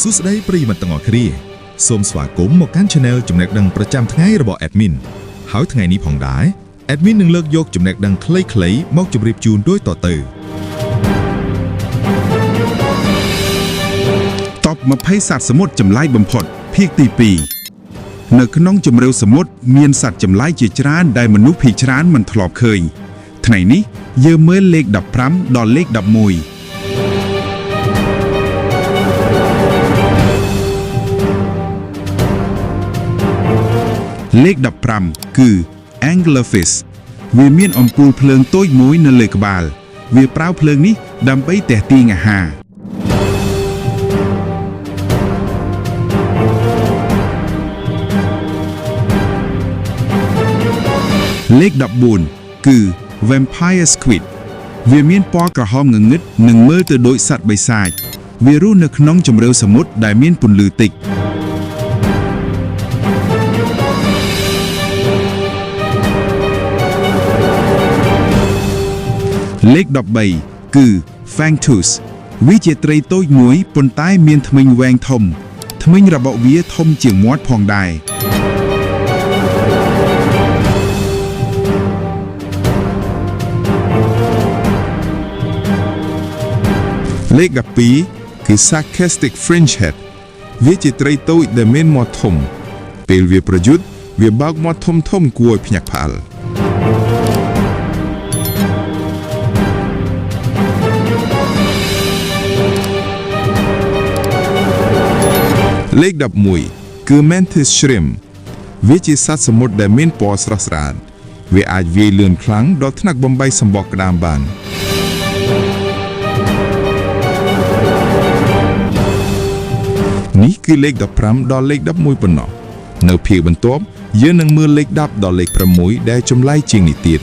សួស្តីប្រិយមិត្តទាំងអស់គ្នាសូមស្វាគមន៍មកកាន់ Channel ចំណេះដឹងប្រចាំថ្ងៃរបស់ Admin ហើយថ្ងៃនេះផងដែរ Admin នឹងលើកយកចំណេះដឹងខ្លីៗមកជម្រាបជូនដូចតទៅតប20សត្វសមុទ្រចម្លែកបំផុតភាគទី2នៅក្នុងជម្រៅសមុទ្រមានសត្វចម្លែកជាច្រើនដែលមនុស្សភាគច្រើនមិនធ្លាប់ឃើញថ្ងៃនេះយើងមើលលេខ15ដល់លេខ11លេខ15គឺ Anglerfish វាមានអំពូលភ្លើងតូចមួយនៅលើក្បាលវាប្រើភ្លើងនេះដើម្បីទាក់ទាញអាហារលេខ14គឺ Vampire Squid វាមានពណ៌ក្រហមងងឹតនិងមើលទៅដូចសត្វបិសាចវារស់នៅក្នុងជម្រៅសមុទ្រដែលមានពន្លឺតិចលេខ13គឺ Fangtooth វាជាត្រីតូចមួយប៉ុន្តែមានធ្មេញវែងធំធ្មេញរបស់វាធំជាងមាត់ផងដែរលេខ12គឺ Sarcastic Fringehead វាជាត្រីតូចដែលមានមាត់ធំពេលវាប្រយុទ្ធវាបើកមាត់ធំៗគួរឲ្យភ្ញាក់ផ្អើលលេខ11គឺ Mantis Shrimp វាជាសត្វសមុទ្រដែលមានពណ៌ស្រស់ស្រាយវាអាចវាយលឿនខ្លាំងដល់ថ្នាក់បំបីសម្បកក្តាមបាននេះគឺលេខ15ដល់លេខ11ប៉ុណ្ណោះនៅភាគបន្ទាប់យើងនឹងមើលលេខ10ដល់លេខ6ដែលចម្លែកជាងនេះទៀត